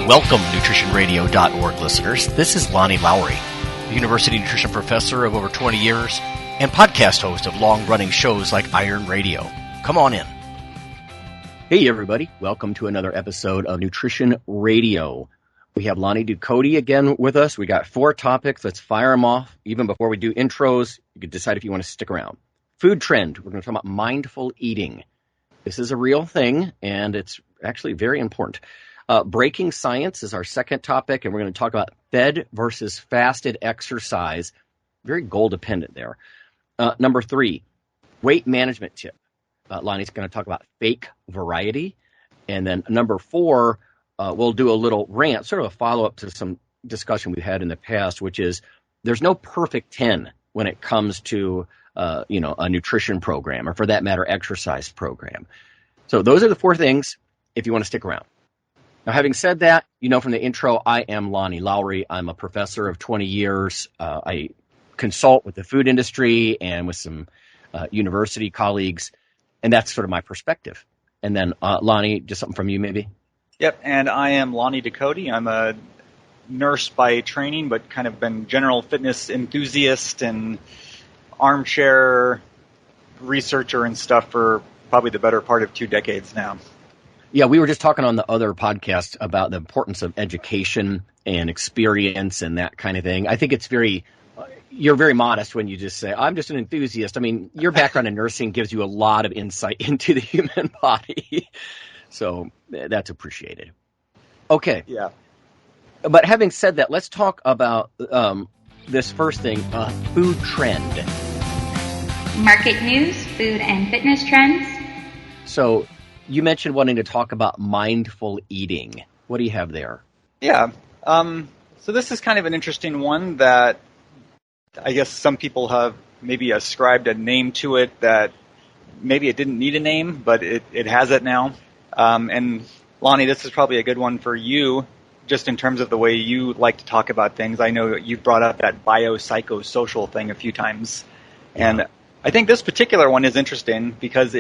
Welcome, nutritionradio.org listeners. This is Lonnie Lowry, University Nutrition Professor of over 20 years and podcast host of long-running shows like Iron Radio. Come on in. Hey, everybody. Welcome to another episode of Nutrition Radio. We have Lonnie Ducote again with us. We got 4 topics. Let's fire them off. Even before we do intros, you can decide if you want to stick around. Food trend. We're going to talk about mindful eating. This is a real thing, and it's actually very important. Breaking science is our second topic, and we're going to talk about fed versus fasted exercise. Very goal dependent there. Number 3, weight management tip. Lonnie's going to talk about fake variety. And then number 4, we'll do a little rant, sort of a follow-up to some discussion we've had in the past, which is there's no perfect 10 when it comes to a nutrition program, or for that matter, exercise program. So those are the 4 things if you want to stick around. Now, having said that, you know from the intro, I am Lonnie Lowry. I'm a professor of 20 years. I consult with the food industry and with some university colleagues, and that's sort of my perspective. And then, Lonnie, just something from you maybe? Yep, and I am Lonnie Ducote. I'm a nurse by training, but kind of been general fitness enthusiast and armchair researcher and stuff for probably the better part of 2 decades now. Yeah, we were just talking on the other podcast about the importance of education and experience and that kind of thing. I think it's you're very modest when you just say, I'm just an enthusiast. I mean, your background in nursing gives you a lot of insight into the human body. So that's appreciated. Okay. Yeah. But having said that, let's talk about this first thing, food trend. Market news, food and fitness trends. So you mentioned wanting to talk about mindful eating. What do you have there? Yeah. So this is kind of an interesting one that I guess some people have maybe ascribed a name to it that maybe it didn't need a name, but it has it now. And Lonnie, this is probably a good one for you, just in terms of the way you like to talk about things. I know you've brought up that biopsychosocial thing a few times. And I think this particular one is interesting because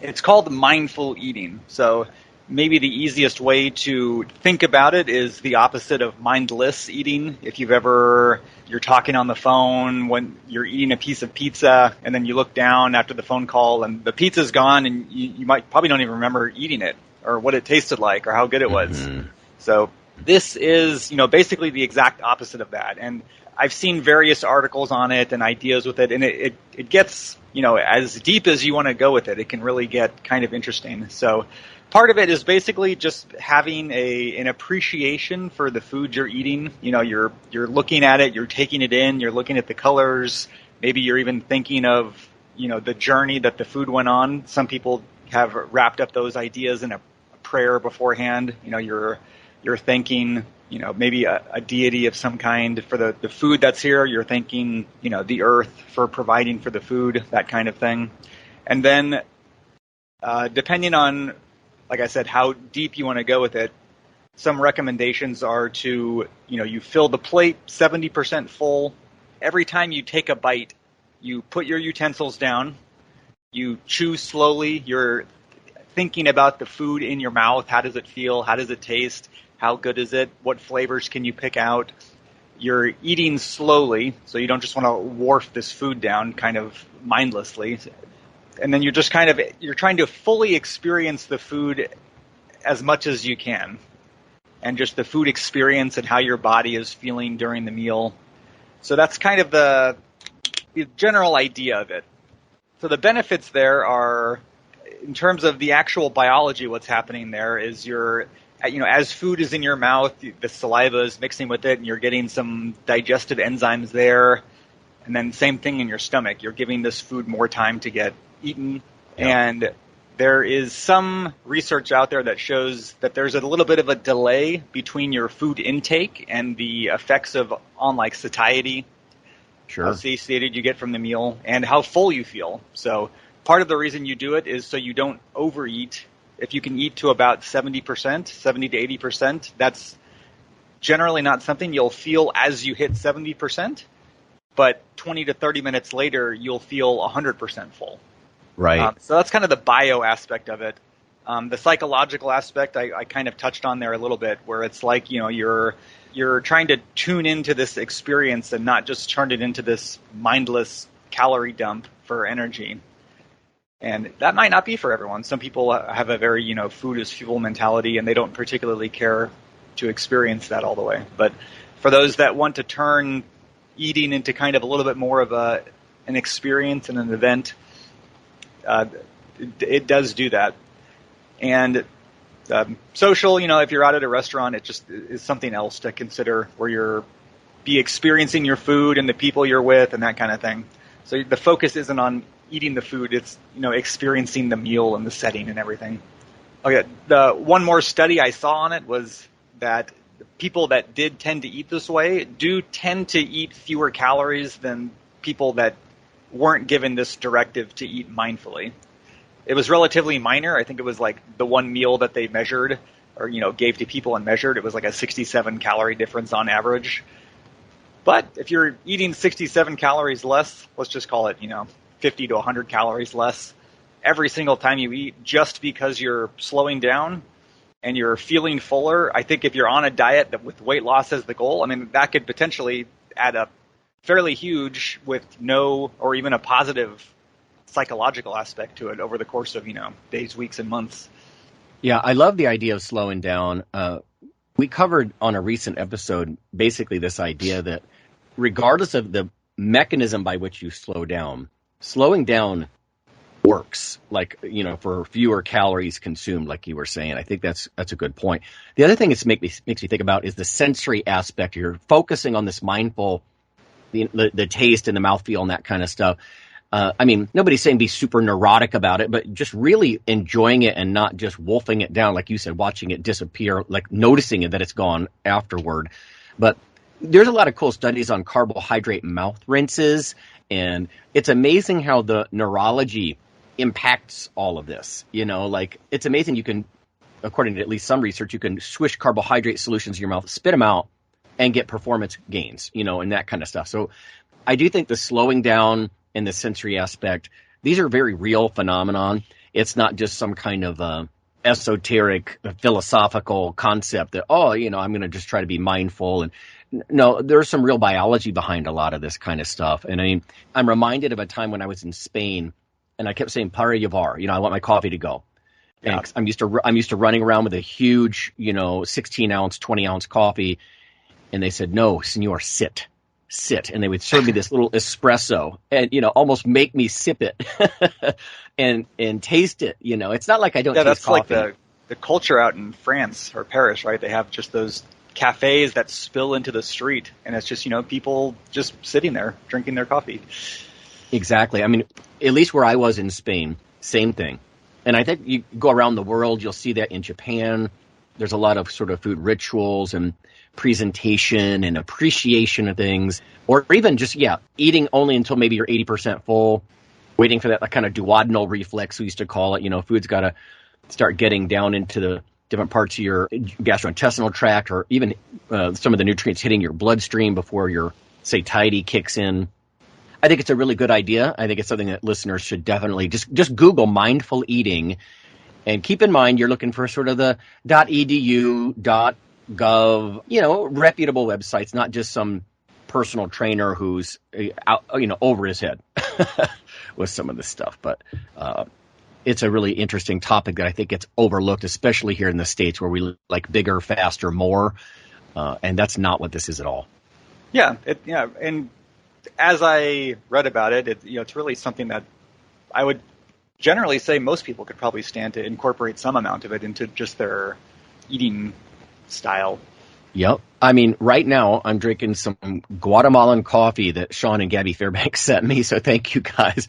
it's called mindful eating. So maybe the easiest way to think about it is the opposite of mindless eating. If you're talking on the phone when you're eating a piece of pizza and then you look down after the phone call and the pizza's gone and you might probably don't even remember eating it or what it tasted like or how good it was. Mm-hmm. So this is, basically the exact opposite of that. And I've seen various articles on it and ideas with it, and it gets, as deep as you want to go with it. It can really get kind of interesting. So part of it is basically just having an appreciation for the food you're eating. You're looking at it, you're taking it in, you're looking at the colors. Maybe you're even thinking of, the journey that the food went on. Some people have wrapped up those ideas in a prayer beforehand. You're thanking, maybe a deity of some kind for the food that's here. You're thanking, the earth for providing for the food, that kind of thing. And then depending on, like I said, how deep you want to go with it, some recommendations are to, you fill the plate 70% full. Every time you take a bite, you put your utensils down, you chew slowly, you're thinking about the food in your mouth. How does it feel? How does it taste? How good is it? What flavors can you pick out? You're eating slowly, so you don't just want to warf this food down kind of mindlessly. And then you're trying to fully experience the food as much as you can. And just the food experience and how your body is feeling during the meal. So that's kind of the general idea of it. So the benefits there are, in terms of the actual biology, what's happening there is as food is in your mouth, the saliva is mixing with it, and you're getting some digestive enzymes there. And then same thing in your stomach. You're giving this food more time to get eaten. Yep. And there is some research out there that shows that there's a little bit of a delay between your food intake and the effects on satiety, how satiated you get from the meal, and how full you feel. So part of the reason you do it is so you don't overeat. If you can eat to about 70%, 70 to 80%, that's generally not something you'll feel as you hit 70%, but 20 to 30 minutes later, you'll feel 100% full. Right. So that's kind of the bio aspect of it. The psychological aspect I kind of touched on there a little bit, where it's like, you're trying to tune into this experience and not just turn it into this mindless calorie dump for energy. And that might not be for everyone. Some people have a very, food is fuel mentality, and they don't particularly care to experience that all the way. But for those that want to turn eating into kind of a little bit more of an experience and an event, it does do that. And social, if you're out at a restaurant, it just is something else to consider, where you're experiencing your food and the people you're with and that kind of thing. So the focus isn't on eating the food, it's, experiencing the meal and the setting and everything. Okay, the one more study I saw on it was that people that did tend to eat this way do tend to eat fewer calories than people that weren't given this directive to eat mindfully. It was relatively minor. I think it was like the one meal that they measured or, gave to people and measured. It was like a 67 calorie difference on average. But if you're eating 67 calories less, let's just call it, 50 to 100 calories less every single time you eat, just because you're slowing down and you're feeling fuller. I think if you're on a diet that with weight loss as the goal, that could potentially add up fairly huge with no or even a positive psychological aspect to it over the course of, days, weeks, and months. Yeah, I love the idea of slowing down. We covered on a recent episode basically this idea that regardless of the mechanism by which you slow down, slowing down works, like, for fewer calories consumed, like you were saying. I think that's a good point. The other thing it makes me think about is the sensory aspect. You're focusing on this mindful, the taste and the mouthfeel and that kind of stuff. Nobody's saying be super neurotic about it, but just really enjoying it and not just wolfing it down, like you said, watching it disappear, like noticing it that it's gone afterward. But there's a lot of cool studies on carbohydrate mouth rinses, and it's amazing how the neurology impacts all of this. It's amazing you can, according to at least some research, you can swish carbohydrate solutions in your mouth, spit them out, and get performance gains, and that kind of stuff. So I do think the slowing down and the sensory aspect, these are very real phenomenon. It's not just some kind of esoteric philosophical concept that, I'm going to just try to be mindful. And no, there's some real biology behind a lot of this kind of stuff. And I'm reminded of a time when I was in Spain, and I kept saying "para llevar," I want my coffee to go. Yeah. And I'm used to running around with a huge, 16-ounce, 20-ounce coffee, and they said, "No, senor, sit." And they would serve me this little espresso and, almost make me sip it and taste it. It's not like I don't taste coffee. Yeah, that's like the culture out in France or Paris, right? They have just those cafes that spill into the street, and it's just, people just sitting there drinking their coffee. Exactly. At least where I was in Spain, same thing. And I think you go around the world, you'll see that in Japan. There's a lot of sort of food rituals and presentation and appreciation of things, or even just, eating only until maybe you're 80% full, waiting for that kind of duodenal reflex, we used to call it. Food's got to start getting down into the different parts of your gastrointestinal tract, or even some of the nutrients hitting your bloodstream before your satiety kicks in. I think it's a really good idea. I think it's something that listeners should definitely just Google mindful eating, and keep in mind you're looking for sort of the .edu, .gov, reputable websites, not just some personal trainer who's out, over his head with some of this stuff. But it's a really interesting topic that I think gets overlooked, especially here in the States, where we like bigger, faster, more, and that's not what this is at all. Yeah, and as I read about it, it's really something that I would generally say most people could probably stand to incorporate some amount of it into just their eating style. Yep. Right now I'm drinking some Guatemalan coffee that Sean and Gabby Fairbanks sent me, so thank you guys.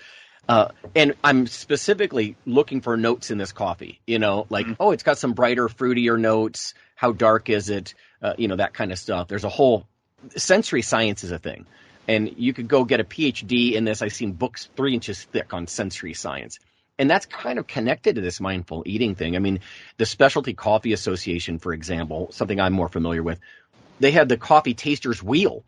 And I'm specifically looking for notes in this coffee, oh, it's got some brighter, fruitier notes. How dark is it? That kind of stuff. There's a whole sensory science is a thing. And you could go get a PhD in this. I've seen books 3 inches thick on sensory science. And that's kind of connected to this mindful eating thing. The Specialty Coffee Association, for example, something I'm more familiar with, they had the coffee taster's wheel.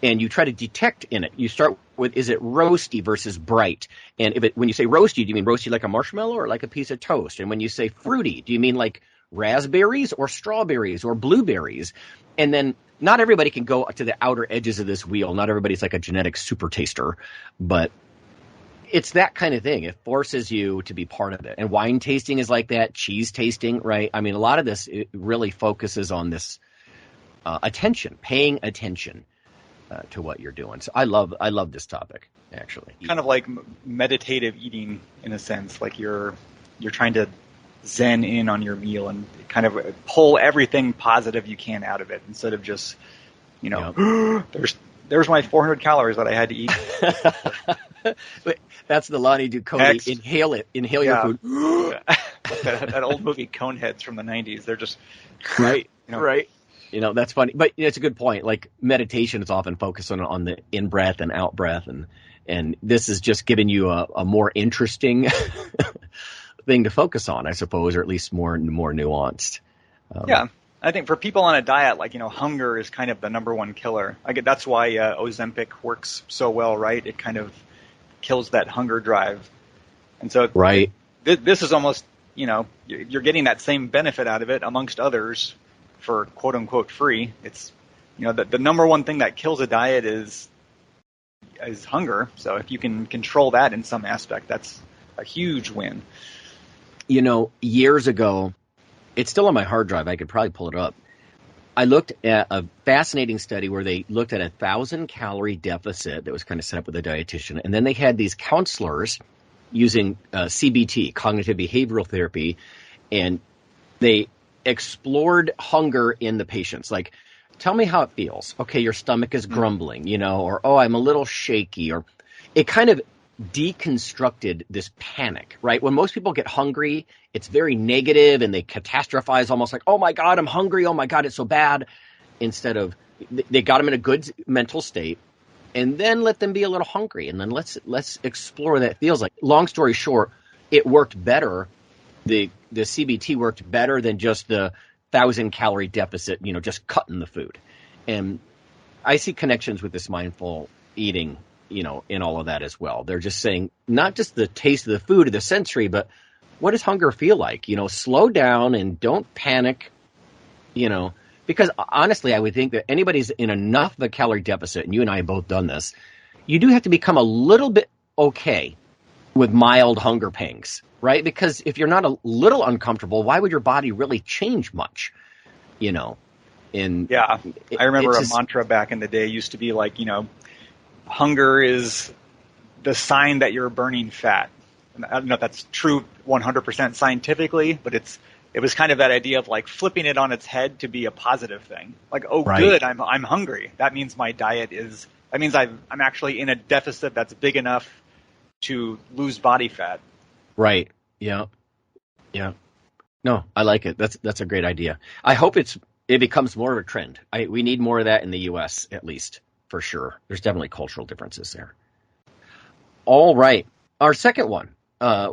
and you try to detect in it. You start with, is it roasty versus bright? And when you say roasty, do you mean roasty like a marshmallow or like a piece of toast? And when you say fruity, do you mean like raspberries or strawberries or blueberries? And then not everybody can go to the outer edges of this wheel. Not everybody's like a genetic super taster, but it's that kind of thing. It forces you to be part of it. And wine tasting is like that, cheese tasting, right? I mean, a lot of this, it really focuses on this paying attention to what you're doing. So I love this topic, actually. Kind of like meditative eating in a sense, like you're trying to zen in on your meal and kind of pull everything positive you can out of it instead of just, there's my 400 calories that I had to eat. But that's the Lonnie Ducote. Inhale your food. that old movie Coneheads from the 90s. They're just right. Right. That's funny, but it's a good point. Like meditation is often focused on the in breath and out breath, and this is just giving you a more interesting thing to focus on, I suppose, or at least more nuanced. Yeah, I think for people on a diet, like hunger is kind of the number one killer. That's why Ozempic works so well, right? It kind of kills that hunger drive, and so right. This is almost you're getting that same benefit out of it, amongst others, for quote unquote free. It's the number one thing that kills a diet is hunger. So if you can control that in some aspect, that's a huge win. Years ago, it's still on my hard drive. I could probably pull it up. I looked at a fascinating study where they looked at 1,000-calorie deficit that was kind of set up with a dietitian, and then they had these counselors using CBT, cognitive behavioral therapy, and they explored hunger in the patients. Like, tell me how it feels. Okay, your stomach is grumbling, or, oh, I'm a little shaky, or it kind of deconstructed this panic, right? When most people get hungry, it's very negative and they catastrophize almost like, oh my God, I'm hungry. Oh my God, it's so bad. Instead of, they got them in a good mental state and then let them be a little hungry. And then let's explore what that feels like. Long story short, it worked better. The CBT worked better than just the 1,000-calorie deficit, just cutting the food. And I see connections with this mindful eating, in all of that as well. They're just saying not just the taste of the food or the sensory, but what does hunger feel like? Slow down and don't panic, because honestly, I would think that anybody's in enough of a calorie deficit, and you and I have both done this, you do have to become a little bit okay with mild hunger pangs, right? Because if you're not a little uncomfortable, why would your body really change much, And yeah, I remember a mantra back in the day used to be like, hunger is the sign that you're burning fat. And I don't know if that's true 100% scientifically, but it was kind of that idea of like flipping it on its head to be a positive thing. Like, oh, right. Good, I'm hungry. That means my diet that means I'm actually in a deficit that's big enough to lose body fat. Right. Yeah. Yeah. No, I like it. That's a great idea. I hope it becomes more of a trend. We need more of that in the U.S. at least, for sure. There's definitely cultural differences there. All right. Our second one,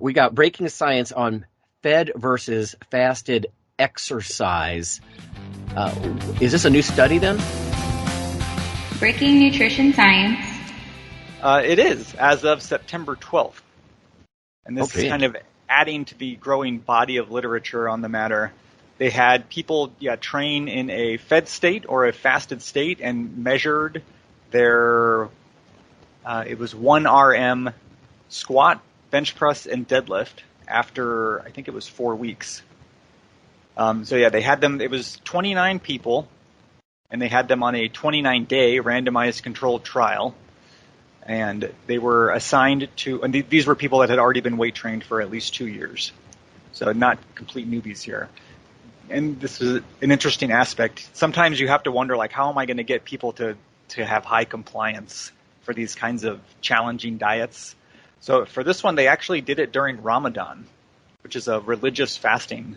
we got breaking science on fed versus fasted exercise. Is this a new study then? Breaking nutrition science. It is, as of September 12th. And this is kind of adding to the growing body of literature on the matter. They had people train in a fed state or a fasted state and measured their, it was 1 RM squat, bench press, and deadlift after, I think it was 4 weeks. They had them, it was 29 people, and they had them on a 29-day randomized controlled trial. And they were assigned to, and these were people that had already been weight trained for at least 2 years. So not complete newbies here. And this is an interesting aspect. Sometimes you have to wonder, like, how am I going to get people to have high compliance for these kinds of challenging diets? So for this one, they actually did it during Ramadan, which is a religious fasting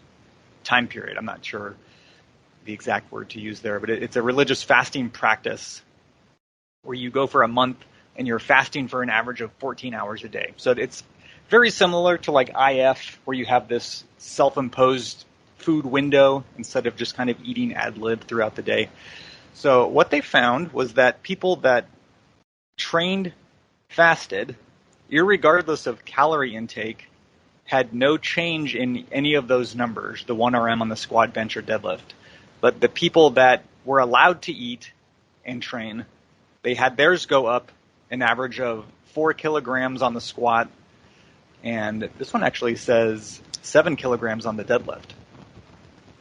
time period. I'm not sure the exact word to use there, but it's a religious fasting practice where you go for a month and you're fasting for an average of 14 hours a day. So it's very similar to like IF, where you have this self-imposed food window instead of just kind of eating ad lib throughout the day. So what they found was that people that trained fasted, irregardless of calorie intake, had no change in any of those numbers, the 1RM on the squat, bench, or deadlift. But the people that were allowed to eat and train, they had theirs go up an average of 4 kilograms on the squat, and this one actually says 7 kilograms on the deadlift.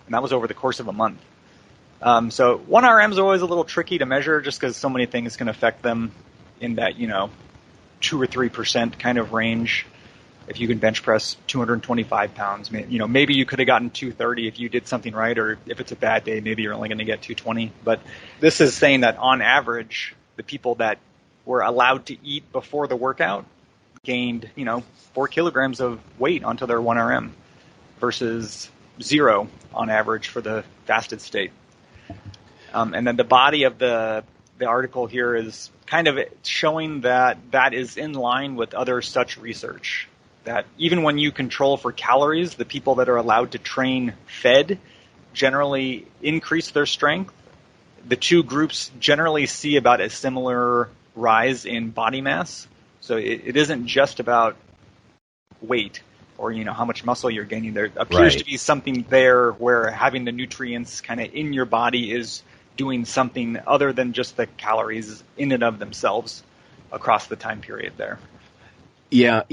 And that was over the course of a month. So 1RM is always a little tricky to measure just because so many things can affect them in that, 2 or 3% kind of range. If you can bench press 225 pounds, maybe you could have gotten 230 if you did something right, or if it's a bad day, maybe you're only going to get 220. But this is saying that on average, the people that were allowed to eat before the workout gained, 4 kilograms of weight onto their 1RM versus 0 on average for the fasted state. And then the body of the article here is kind of showing that is in line with other such research. That even when you control for calories, the people that are allowed to train fed generally increase their strength. The two groups generally see about a similar rise in body mass. So it isn't just about weight or, how much muscle you're gaining. There appears to be something there where having the nutrients kind of in your body is doing something other than just the calories in and of themselves across the time period there. Yeah,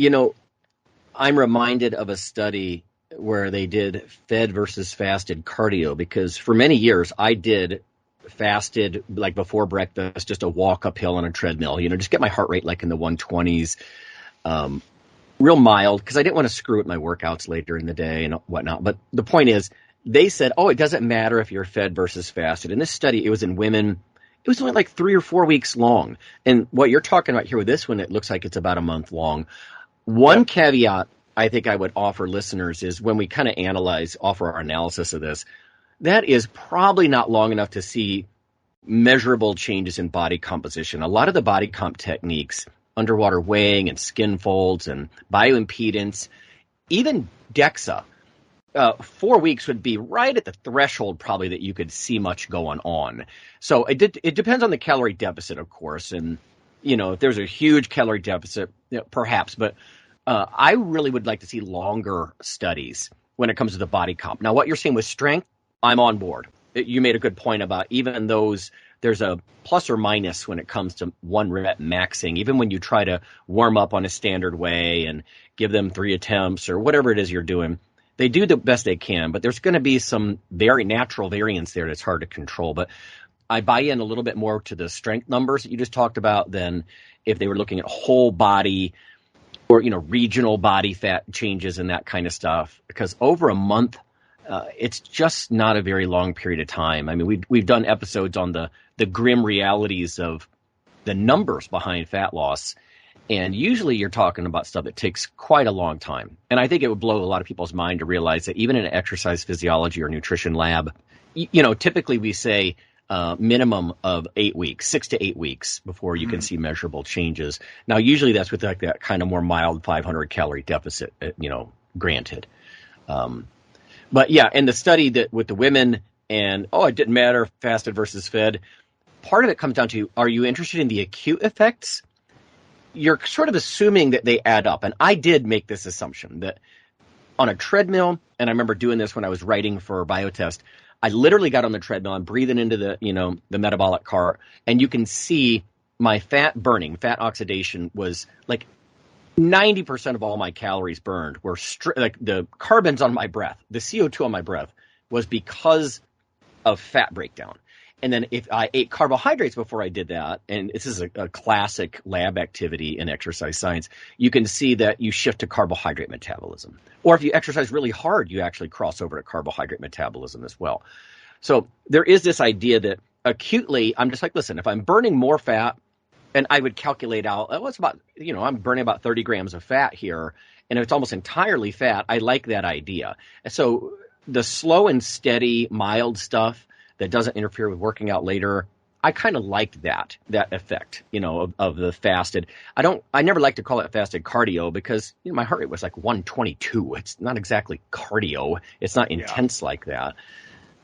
I'm reminded of a study where they did fed versus fasted cardio, because for many years I did fasted, like before breakfast, just a walk uphill on a treadmill, just get my heart rate like in the 120s, real mild, because I didn't want to screw with my workouts later in the day and whatnot. But the point is, they said, it doesn't matter if you're fed versus fasted. In this study, it was in women. It was only like 3 or 4 weeks long. And what you're talking about here with this one, it looks like it's about a month long. One caveat I think I would offer listeners is when we kind of offer our analysis of this, that is probably not long enough to see measurable changes in body composition. A lot of the body comp techniques, underwater weighing and skin folds and bioimpedance, even DEXA, 4 weeks would be right at the threshold probably that you could see much going on. So it depends on the calorie deficit, of course. And, if there's a huge calorie deficit, perhaps. But I really would like to see longer studies when it comes to the body comp. Now, what you're saying with strength, I'm on board. You made a good point about even those, there's a plus or minus when it comes to 1 rep maxing. Even when you try to warm up on a standard way and give them 3 attempts or whatever it is you're doing, they do the best they can, but there's going to be some very natural variance there that's hard to control. But I buy in a little bit more to the strength numbers that you just talked about than if they were looking at whole body or, regional body fat changes and that kind of stuff. Because over a month, it's just not a very long period of time. I mean, we've done episodes on the grim realities of the numbers behind fat loss. And usually you're talking about stuff that takes quite a long time. And I think it would blow a lot of people's mind to realize that even in an exercise physiology or nutrition lab, typically we say minimum of 8 weeks, 6 to 8 weeks before you can see measurable changes. Now, usually that's with like that kind of more mild 500 calorie deficit, granted. But yeah, and the study that with the women and, it didn't matter fasted versus fed. Part of it comes down to, are you interested in the acute effects? You're sort of assuming that they add up. And I did make this assumption that on a treadmill, and I remember doing this when I was writing for Biotest, I literally got on the treadmill, I'm breathing into the metabolic cart, and you can see my fat fat oxidation was like 90% of all my calories burned were like the carbons on my breath, the CO2 on my breath was because of fat breakdown. And then if I ate carbohydrates before I did that, and this is a classic lab activity in exercise science, you can see that you shift to carbohydrate metabolism. Or if you exercise really hard, you actually cross over to carbohydrate metabolism as well. So there is this idea that acutely, I'm just like, listen, if I'm burning more fat, and I would calculate out, it's about, I'm burning about 30 grams of fat here, and if it's almost entirely fat, I like that idea. And so the slow and steady, mild stuff that doesn't interfere with working out later, I kind of liked that effect, of the fasted. I never like to call it fasted cardio because my heart rate was like 122. It's not exactly cardio. It's not intense like that.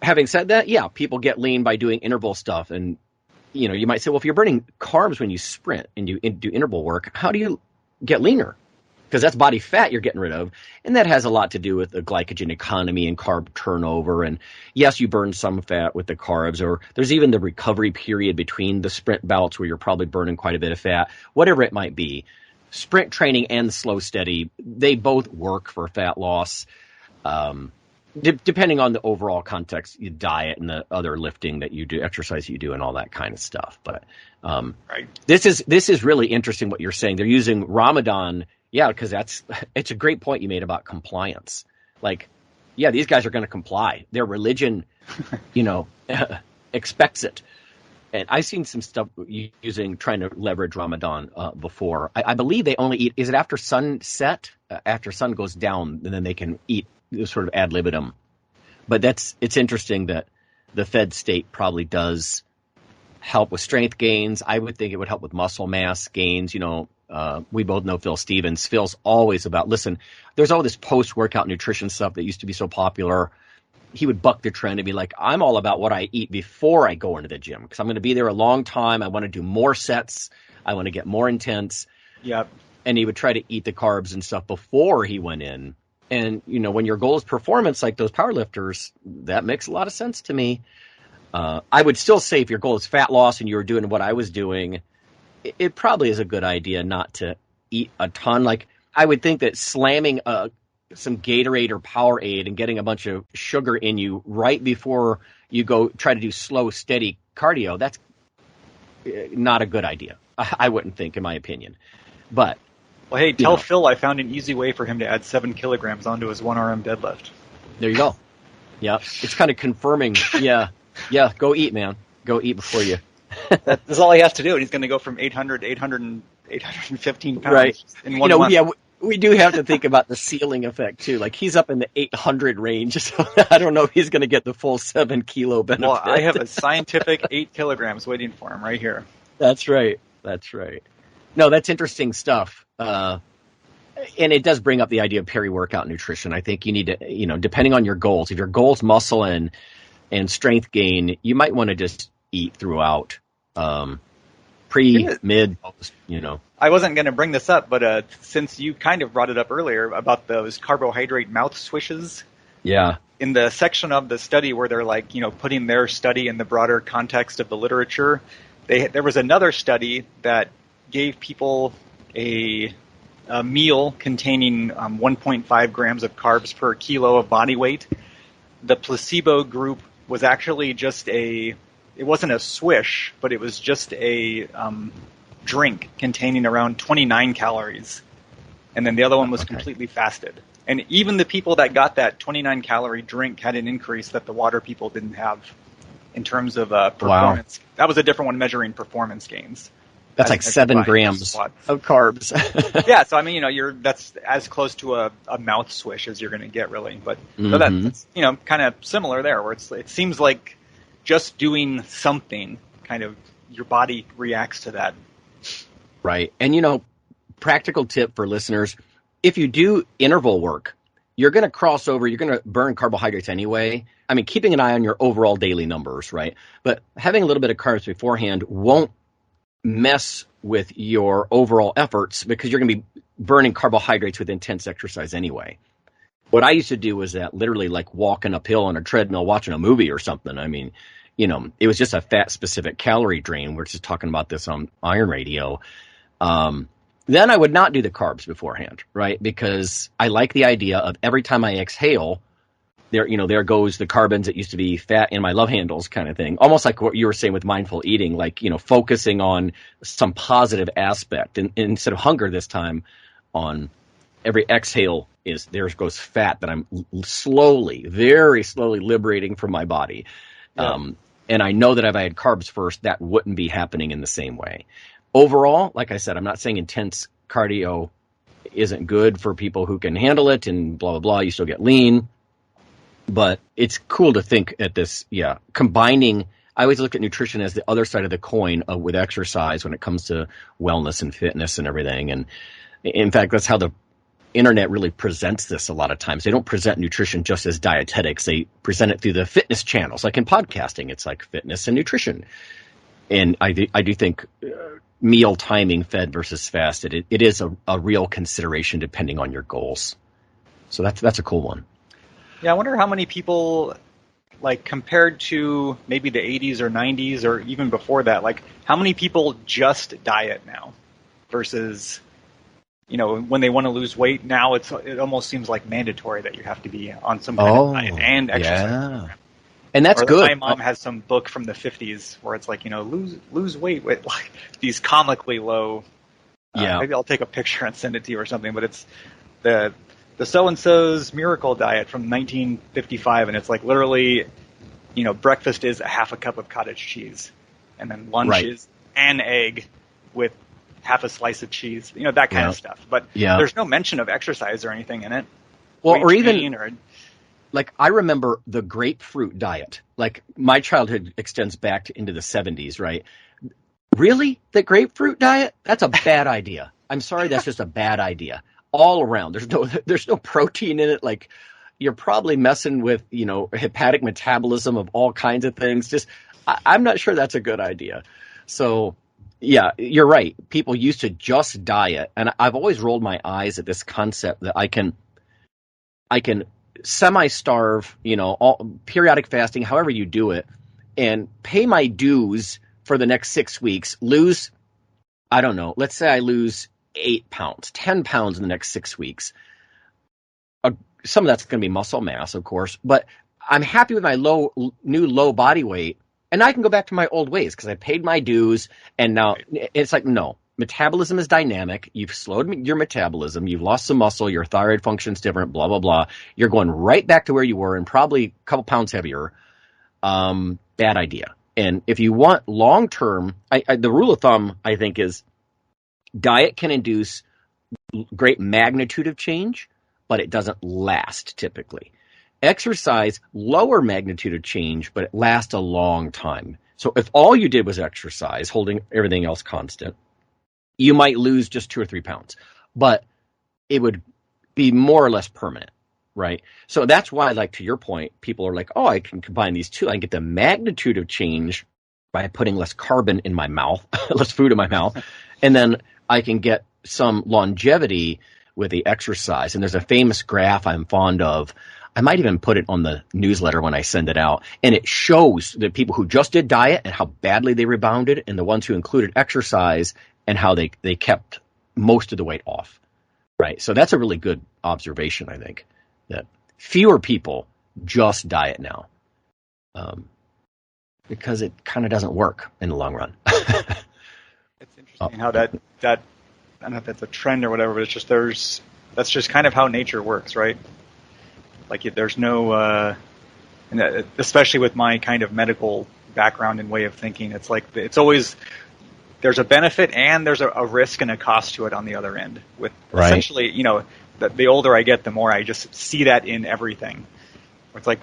having said that, yeah, people get lean by doing interval stuff. And, you might say, well, if you're burning carbs when you sprint and you do interval work, how do you get leaner? Because that's body fat you're getting rid of. And that has a lot to do with the glycogen economy and carb turnover. And yes, you burn some fat with the carbs, or there's even the recovery period between the sprint bouts where you're probably burning quite a bit of fat, whatever it might be. Sprint training and slow steady, they both work for fat loss. Depending on the overall context, your diet and the other lifting that you do, exercise you do, and all that kind of stuff. But right. This is really interesting what you're saying. They're using Ramadan, yeah, because it's a great point you made about compliance. Like, yeah, these guys are going to comply. Their religion, expects it. And I've seen some stuff trying to leverage Ramadan before. I believe they only eat, is it after sunset? After sun goes down, and then they can eat sort of ad libitum. But it's interesting that the fed state probably does help with strength gains. I would think it would help with muscle mass gains. We both know Phil Stevens. Phil's always about, listen, there's all this post-workout nutrition stuff that used to be so popular. He would buck the trend and be like, I'm all about what I eat before I go into the gym because I'm going to be there a long time. I want to do more sets. I want to get more intense. Yep. And he would try to eat the carbs and stuff before he went in. And, when your goal is performance, like those powerlifters, that makes a lot of sense to me. I would still say if your goal is fat loss and you're doing what I was doing, it probably is a good idea not to eat a ton. Like, I would think that slamming some Gatorade or Powerade and getting a bunch of sugar in you right before you go try to do slow, steady cardio, that's not a good idea. I wouldn't think, in my opinion. But well, hey, tell Phil I found an easy way for him to add 7 kilograms onto his 1RM deadlift. There you go. Yeah, it's kind of confirming. Yeah, go eat, man. Go eat before you. That's all he has to do, and he's going to go from 800 to 815 pounds right. in 1 month. Yeah, we do have to think about the ceiling effect, too. Like, he's up in the 800 range, so I don't know if he's going to get the full 7 kilo benefit. Well, I have a scientific 8 kilograms waiting for him right here. That's right. No, that's interesting stuff. And it does bring up the idea of peri-workout nutrition. I think you need to, depending on your goals, if your goal's muscle and strength gain, you might want to just eat throughout. Pre, mid, I wasn't going to bring this up, but since you kind of brought it up earlier about those carbohydrate mouth swishes. Yeah. In the section of the study where they're like, putting their study in the broader context of the literature, there was another study that gave people a meal containing 1.5 grams of carbs per kilo of body weight. The placebo group was actually just it wasn't a swish, but it was just a drink containing around 29 calories. And then the other one was completely fasted. And even the people that got that 29 calorie drink had an increase that the water people didn't have in terms of performance. Wow. That was a different one measuring performance gains. That's like 7 grams of carbs. Yeah, so I mean, that's as close to a mouth swish as you're going to get, really. But so that's kind of similar there, where it seems like just doing something, kind of your body reacts to that. Right, and practical tip for listeners: if you do interval work, you're going to cross over. You're going to burn carbohydrates anyway. I mean, keeping an eye on your overall daily numbers, right? But having a little bit of carbs beforehand won't mess with your overall efforts because you're going to be burning carbohydrates with intense exercise anyway. What I used to do was that literally like walking uphill on a treadmill watching a movie or something. I mean, it was just a fat specific calorie drain. We're just talking about this on Iron Radio. Then I would not do the carbs beforehand, right? Because I like the idea of every time I exhale, there goes the carbons that used to be fat in my love handles kind of thing. Almost like what you were saying with mindful eating, like, focusing on some positive aspect. And instead of hunger this time, on every exhale there goes fat that I'm very slowly liberating from my body. Yeah. And I know that if I had carbs first, that wouldn't be happening in the same way. Overall, like I said, I'm not saying intense cardio isn't good for people who can handle it and blah, blah, blah. You still get lean. But it's cool to think at this, combining. I always look at nutrition as the other side of the coin with exercise when it comes to wellness and fitness and everything. And in fact, that's how the internet really presents this a lot of times. They don't present nutrition just as dietetics. They present it through the fitness channels. Like in podcasting, it's like fitness and nutrition. And I do think meal timing, fed versus fasted, it is a real consideration depending on your goals. So that's a cool one. Yeah, I wonder how many people, like compared to maybe the 80s or 90s or even before that, like how many people just diet now versus, when they want to lose weight now, it almost seems like mandatory that you have to be on some kind of diet and exercise. Yeah. And that's or good. My mom has some book from the 50s where it's like, lose weight with like these comically low. Maybe I'll take a picture and send it to you or something, but it's the so-and-so's miracle diet from 1955, and it's like literally, breakfast is a half a cup of cottage cheese, and then lunch is an egg with half a slice of cheese, that kind of stuff. But there's no mention of exercise or anything in it. Well, or even like I remember the grapefruit diet. Like my childhood extends back into the 70s, right? Really? The grapefruit diet? That's a bad idea. I'm sorry, that's just a bad idea. All around. There's no protein in it. Like you're probably messing with, hepatic metabolism of all kinds of things. Just I'm not sure that's a good idea. So yeah, you're right. People used to just diet, and I've always rolled my eyes at this concept that I can semi-starve, periodic fasting, however you do it, and pay my dues for the next 6 weeks, lose, I don't know, let's say I lose 8 pounds, 10 pounds in the next 6 weeks. Some of that's going to be muscle mass, of course, but I'm happy with my new low body weight, and I can go back to my old ways because I paid my dues, and now it's like, no. Metabolism is dynamic. You've slowed your metabolism. You've lost some muscle. Your thyroid function's different, blah, blah, blah. You're going right back to where you were and probably a couple pounds heavier. Bad idea. And if you want long-term, the rule of thumb, I think, is diet can induce great magnitude of change, but it doesn't last typically. Exercise, lower magnitude of change, but it lasts a long time. So if all you did was exercise, holding everything else constant, you might lose just 2 or 3 pounds, but it would be more or less permanent, right? So that's why, like to your point, people are like, oh, I can combine these two. I can get the magnitude of change by putting less carbon in my mouth, less food in my mouth, and then I can get some longevity with the exercise. And there's a famous graph I'm fond of. I might even put it on the newsletter when I send it out. And it shows the people who just did diet and how badly they rebounded, and the ones who included exercise and how they kept most of the weight off, right? So that's a really good observation, I think, that fewer people just diet now because it kind of doesn't work in the long run. It's interesting how that I don't know if that's a trend or whatever, but it's just that's just kind of how nature works, right? Like there's no, and especially with my kind of medical background and way of thinking, it's like it's always there's a benefit and there's a risk and a cost to it on the other end. With essentially, the older I get, the more I just see that in everything. It's like,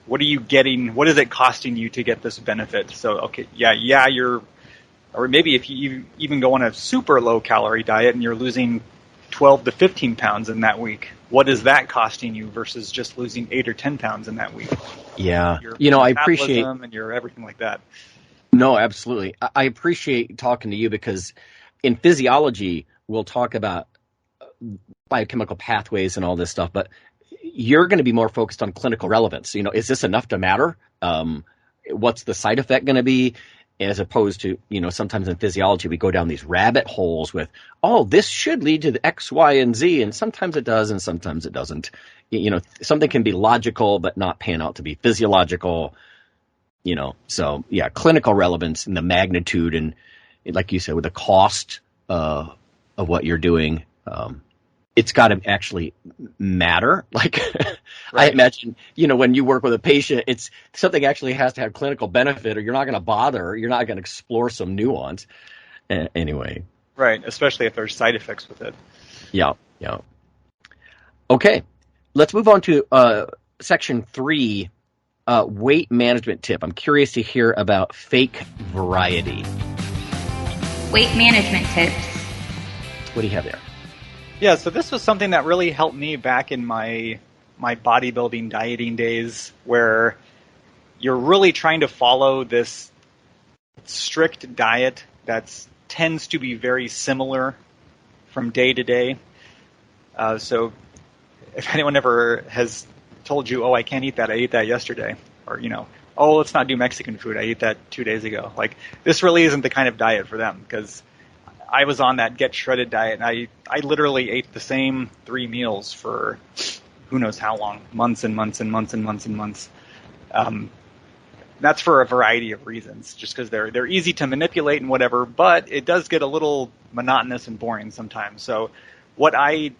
what are you getting? What is it costing you to get this benefit? So, okay, or maybe if you even go on a super low calorie diet and you're losing 12 to 15 pounds in that week, what is that costing you versus just losing 8 or 10 pounds in that week? Yeah. Your I appreciate and your everything like that. No, absolutely. I appreciate talking to you because in physiology, we'll talk about biochemical pathways and all this stuff, but you're going to be more focused on clinical relevance. Is this enough to matter? What's the side effect going to be? As opposed to, sometimes in physiology, we go down these rabbit holes with, oh, this should lead to the X, Y, and Z. And sometimes it does and sometimes it doesn't. Something can be logical but not pan out to be physiological. So yeah, clinical relevance and the magnitude and, like you said, with the cost of what you're doing, it's got to actually matter. Like I imagine, when you work with a patient, it's something actually has to have clinical benefit or you're not going to bother. You're not going to explore some nuance anyway. Right. Especially if there's side effects with it. Yeah. Yeah. Okay. Let's move on to section 3. Weight management tip. I'm curious to hear about fake variety. Weight management tips. What do you have there? Yeah, so this was something that really helped me back in my bodybuilding dieting days, where you're really trying to follow this strict diet that tends to be very similar from day to day. So if anyone ever has told you, oh, I can't eat that, I ate that yesterday, or, oh, let's not do Mexican food, I ate that 2 days ago. Like, this really isn't the kind of diet for them, because I was on that get shredded diet, and I literally ate the same 3 meals for who knows how long, months and months and months and months and months. That's for a variety of reasons, just because they're easy to manipulate and whatever, but it does get a little monotonous and boring sometimes. So what I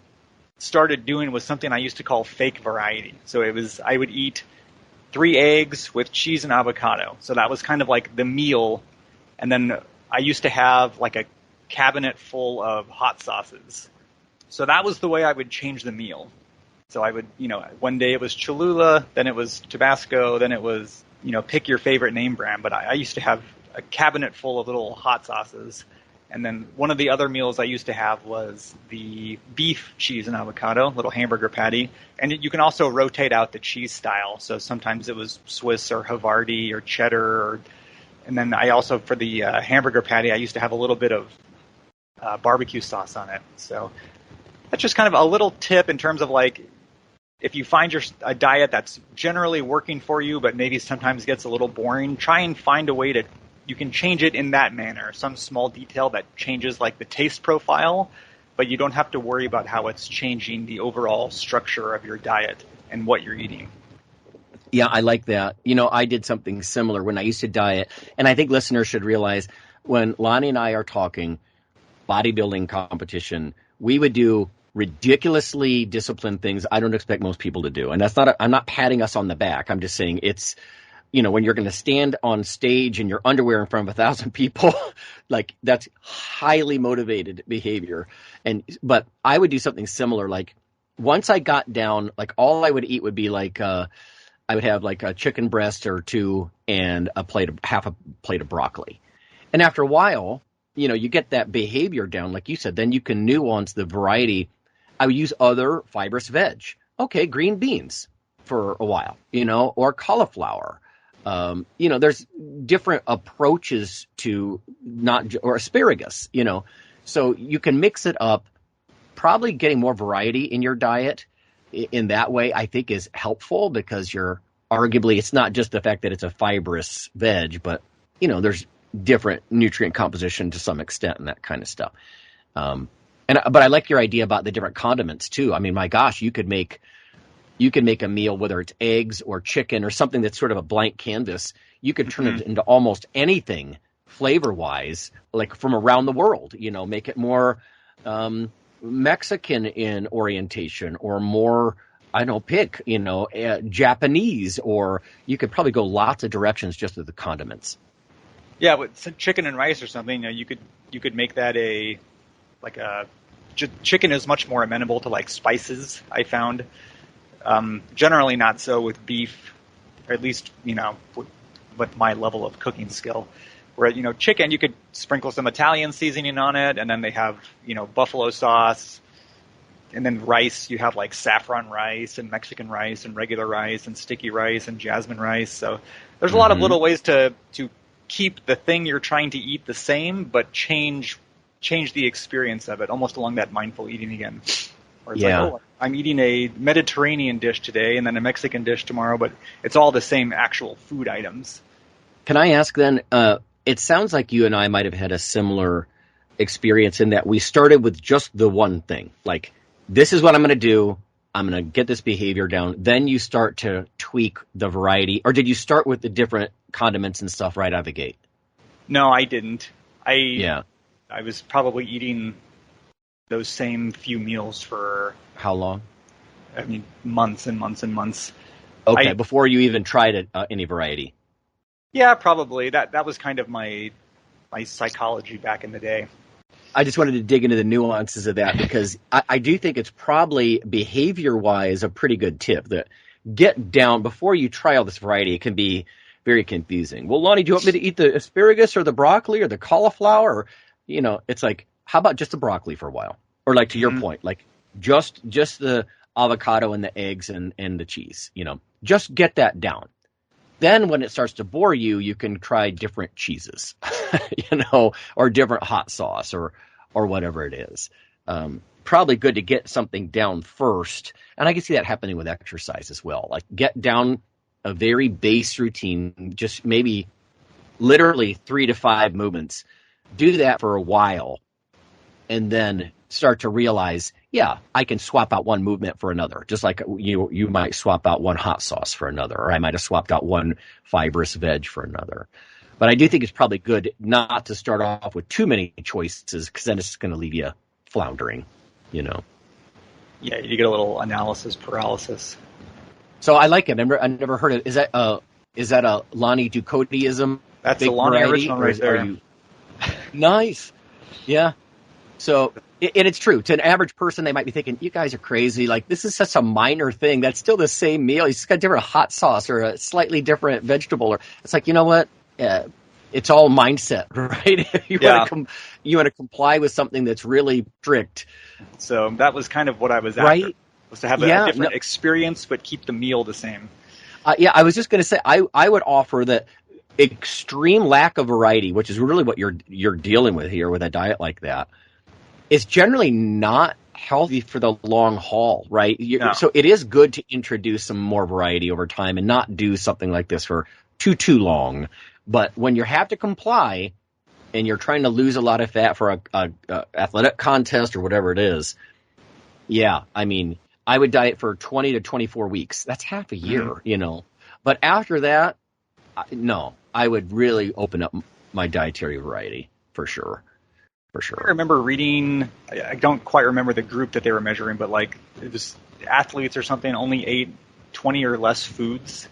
started doing was something I used to call fake variety. So I would eat 3 eggs with cheese and avocado. So that was kind of like the meal. And then I used to have like a cabinet full of hot sauces. So that was the way I would change the meal. So I would, one day it was Cholula, then it was Tabasco, then it was, pick your favorite name brand. But I used to have a cabinet full of little hot sauces. And then one of the other meals I used to have was the beef, cheese, and avocado, little hamburger patty. And you can also rotate out the cheese style. So sometimes it was Swiss or Havarti or cheddar. And then I also, for the hamburger patty, I used to have a little bit of barbecue sauce on it. So that's just kind of a little tip in terms of like, if you find a diet that's generally working for you, but maybe sometimes gets a little boring, try and find a way you can change it in that manner. Some small detail that changes like the taste profile, but you don't have to worry about how it's changing the overall structure of your diet and what you're eating. Yeah, I like that. I did something similar when I used to diet, and I think listeners should realize when Lonnie and I are talking bodybuilding competition, we would do ridiculously disciplined things I don't expect most people to do. And I'm not patting us on the back. I'm just saying it's, when you're going to stand on stage in your underwear in front of 1,000 people, like that's highly motivated behavior. But I would do something similar. Like once I got down, like all I would eat would be like, I would have like a chicken breast or 2 and half a plate of broccoli. And after a while, you get that behavior down, like you said, then you can nuance the variety. I would use other fibrous veg. Okay, green beans for a while, or cauliflower. There's different approaches to or asparagus, so you can mix it up. Probably getting more variety in your diet in that way, I think, is helpful because it's not just the fact that it's a fibrous veg, but, there's different nutrient composition to some extent and that kind of stuff. But I like your idea about the different condiments too. I mean, my gosh, you could make a meal, whether it's eggs or chicken or something that's sort of a blank canvas. You could turn it into almost anything flavor-wise, like from around the world, make it more Mexican in orientation or more, Japanese, or you could probably go lots of directions just with the condiments. Yeah, with chicken and rice or something, you could make that chicken is much more amenable to like spices, I found. Generally not so with beef, or at least, with my level of cooking skill. Where, chicken, you could sprinkle some Italian seasoning on it, and then they have, buffalo sauce. And then rice, you have like saffron rice and Mexican rice and regular rice and sticky rice and jasmine rice. So there's a lot of little ways to keep the thing you're trying to eat the same, but change the experience of it, almost along that mindful eating again. Where it's like, oh, I'm eating a Mediterranean dish today and then a Mexican dish tomorrow, but it's all the same actual food items. Can I ask then, it sounds like you and I might have had a similar experience in that we started with just the one thing. Like, this is what I'm going to do. I'm going to get this behavior down. Then you start to tweak the variety. Or did you start with the different condiments and stuff right out of the gate? No, I didn't. I was probably eating those same few meals for... How long? I mean, months and months and months. Okay, before you even tried any variety. Yeah, probably. That was kind of my psychology back in the day. I just wanted to dig into the nuances of that because I do think it's probably behavior-wise a pretty good tip that get down before you try all this variety. It can be very confusing. Well, Lonnie, do you want me to eat the asparagus or the broccoli or the cauliflower? Or, it's like, how about just the broccoli for a while? Or like to your point, like Just the avocado and the eggs and the cheese, just get that down. Then when it starts to bore you, you can try different cheeses, or different hot sauce or whatever it is. Probably good to get something down first. And I can see that happening with exercise as well. Like get down a very base routine, just maybe literally 3 to 5 movements. Do that for a while and then start to realize, yeah, I can swap out one movement for another. Just like you might swap out one hot sauce for another, or I might have swapped out one fibrous veg for another. But I do think it's probably good not to start off with too many choices, because then it's going to leave you floundering, Yeah, you get a little analysis paralysis. So I like it. I never heard it. Is that a Lonnie Ducoteism? That's a Lonnie original right there. Nice. Yeah. So, and it's true. To an average person, they might be thinking, you guys are crazy. Like, this is such a minor thing. That's still the same meal. You just got a different hot sauce or a slightly different vegetable. Or it's like, you know what? It's all mindset, right? You want to comply with something that's really strict. So that was kind of what I was after. Right? Was to have a different experience, but keep the meal the same. I was just going to say, I would offer that extreme lack of variety, which is really what you're dealing with here with a diet like that, is generally not healthy for the long haul, right? No. So it is good to introduce some more variety over time and not do something like this for too long. But when you have to comply and you're trying to lose a lot of fat for a athletic contest or whatever it is, I mean, I would diet for 20 to 24 weeks. That's half a year, But after that, no, I would really open up my dietary variety for sure. I remember reading, I don't quite remember the group that they were measuring, but like it was athletes or something only ate 20 or less foods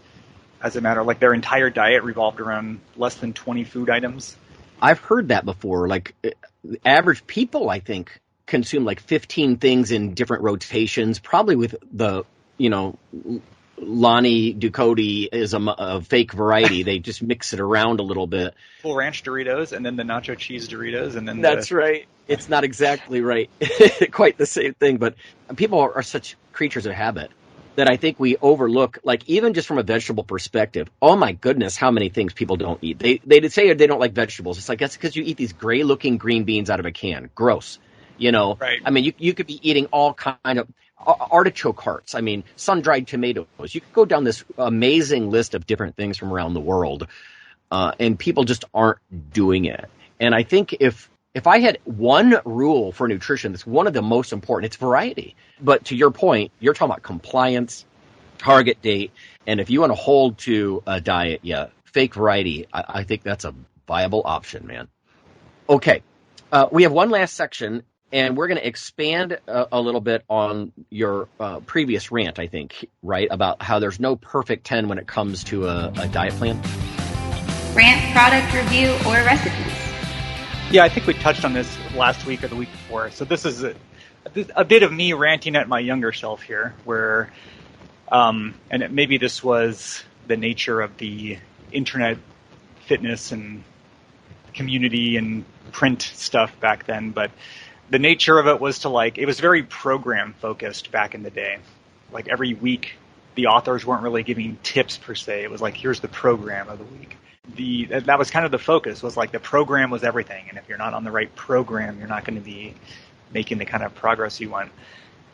as a matter, like their entire diet revolved around less than 20 food items. I've heard that before. Like average people, I think, consume like 15 things in different rotations, probably with the, Lonnie Ducote is a fake variety. They just mix it around a little bit. Full ranch Doritos and then the nacho cheese Doritos. And then that's right. It's not exactly right. Quite the same thing. But people are such creatures of habit that I think we overlook, like even just from a vegetable perspective, oh my goodness, how many things people don't eat. They say they don't like vegetables. It's like, that's because you eat these gray looking green beans out of a can. Gross. Right. I mean, you could be eating all kind of artichoke hearts. I mean, sun-dried tomatoes. You could go down this amazing list of different things from around the world, and people just aren't doing it. And I think if I had one rule for nutrition that's one of the most important, it's variety. But to your point, you're talking about compliance, target date, and if you want to hold to a diet, fake variety, I think that's a viable option, man. Okay, we have one last section. And we're going to expand a little bit on your previous rant, I think, right, about how there's no perfect 10 when it comes to a diet plan. Rant, product review, or recipes. Yeah, I think we touched on this last week or the week before. So this is a bit of me ranting at my younger self here, where, maybe this was the nature of the internet fitness and community and print stuff back then, but the nature of it was it was very program focused back in the day. Like every week, the authors weren't really giving tips per se. It was like, here's the program of the week. That was kind of the focus, was like the program was everything. And if you're not on the right program, you're not going to be making the kind of progress you want.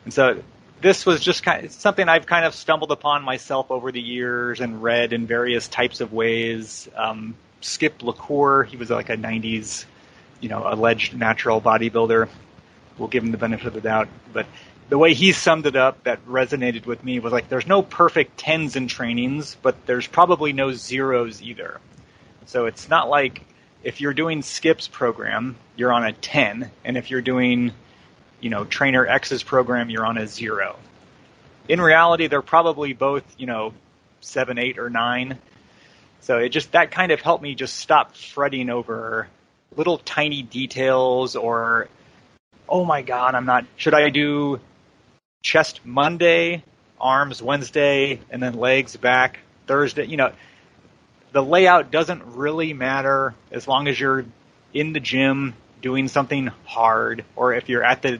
And so this was just something I've kind of stumbled upon myself over the years and read in various types of ways. Skip LaCour, he was like a 90s, alleged natural bodybuilder. We'll give him the benefit of the doubt. But the way he summed it up that resonated with me was like, there's no perfect 10s in trainings, but there's probably no zeros either. So it's not like if you're doing Skip's program, you're on a 10. And if you're doing, Trainer X's program, you're on a 0. In reality, they're probably both, 7, 8, or 9. So that kind of helped me just stop fretting over little tiny details or, oh my God, should I do chest Monday, arms Wednesday, and then legs back Thursday? The layout doesn't really matter as long as you're in the gym doing something hard, or if you're at the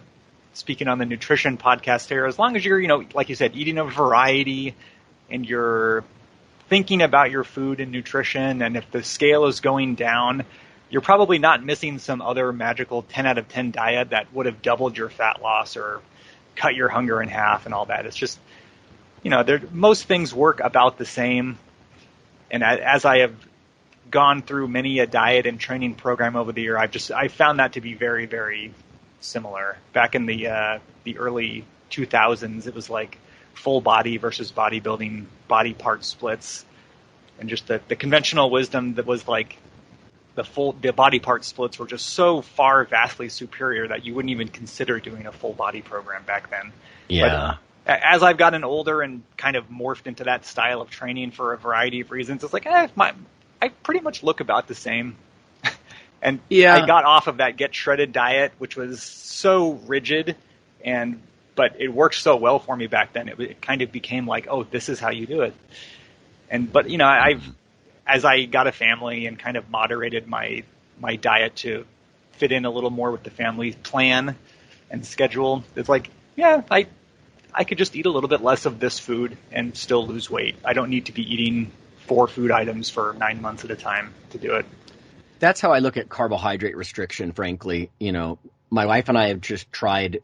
speaking on the nutrition podcast here, as long as you're, like you said, eating a variety and you're thinking about your food and nutrition, and if the scale is going down, you're probably not missing some other magical 10 out of 10 diet that would have doubled your fat loss or cut your hunger in half and all that. It's just, most things work about the same. And as I have gone through many a diet and training program over the year, I found that to be very, very similar. Back in the early 2000s, it was like full body versus bodybuilding body part splits, and just the conventional wisdom that was like the body part splits were just so far vastly superior that you wouldn't even consider doing a full body program back then. Yeah. But as I've gotten older and kind of morphed into that style of training for a variety of reasons, it's like, I pretty much look about the same. And I got off of that get shredded diet, which was so rigid, but it worked so well for me back then. It kind of became like, oh, this is how you do it. But as I got a family and kind of moderated my diet to fit in a little more with the family plan and schedule, it's like, I could just eat a little bit less of this food and still lose weight. I don't need to be eating 4 food items for 9 months at a time to do it. That's how I look at carbohydrate restriction, frankly. My wife and I have just tried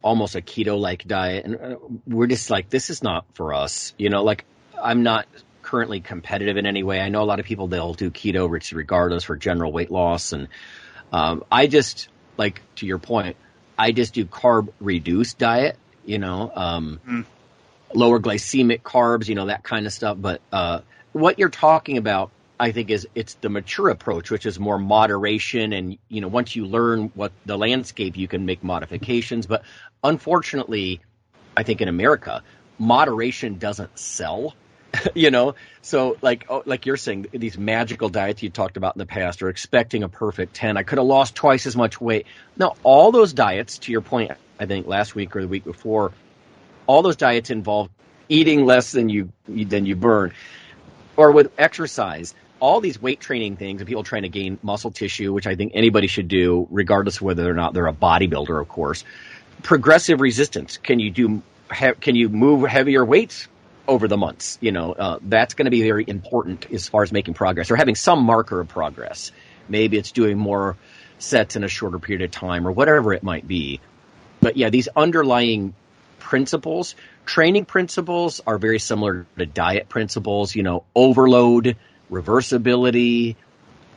almost a keto-like diet, and we're just like, this is not for us. I'm not currently competitive in any way. I know a lot of people, they'll do keto regardless for general weight loss. And I just, like, to your point, I just do carb-reduced diet, lower glycemic carbs, that kind of stuff. But what you're talking about, I think, it's the mature approach, which is more moderation. And, once you learn what the landscape, you can make modifications. But unfortunately, I think in America, moderation doesn't sell. So like you're saying, these magical diets you talked about in the past are expecting a perfect 10. I could have lost twice as much weight. Now, all those diets, to your point, I think last week or the week before, all those diets involve eating less than you burn. Or with exercise, all these weight training things and people trying to gain muscle tissue, which I think anybody should do, regardless of whether or not they're a bodybuilder, of course. Progressive resistance. Can you move heavier weights over the months? That's going to be very important as far as making progress or having some marker of progress. Maybe it's doing more sets in a shorter period of time or whatever it might be. But yeah, these underlying principles, training principles, are very similar to diet principles. Overload, reversibility.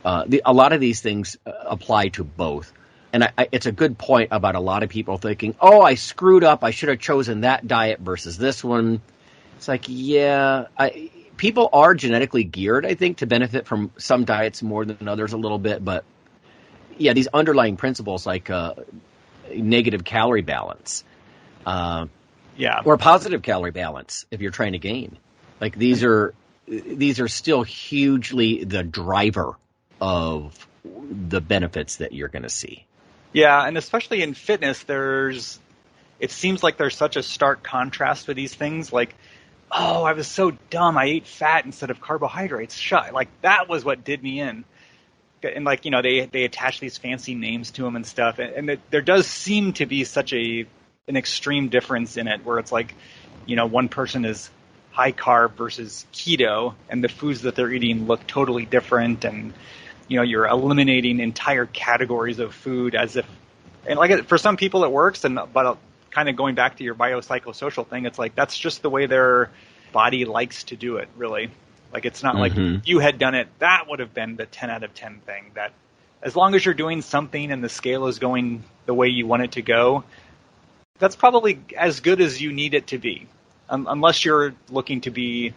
A lot of these things apply to both. And it's a good point about a lot of people thinking, oh, I screwed up. I should have chosen that diet versus this one. It's like, people are genetically geared, I think, to benefit from some diets more than others a little bit. But yeah, these underlying principles like negative calorie balance, or positive calorie balance if you're trying to gain, like these are still hugely the driver of the benefits that you're going to see. Yeah, and especially in fitness, it seems like there's such a stark contrast with these things. Like, oh, I was so dumb. I ate fat instead of carbohydrates. Like, that was what did me in. And like, they attach these fancy names to them and stuff. And there does seem to be such an extreme difference in it where it's like, one person is high carb versus keto and the foods that they're eating look totally different. And, you're eliminating entire categories of food as if, and like for some people it works. But kind of going back to your biopsychosocial thing, it's like, that's just the way their body likes to do it, really. Like, it's not like if you had done it, that would have been the 10 out of 10 thing. That as long as you're doing something and the scale is going the way you want it to go, that's probably as good as you need it to be, unless you're looking to be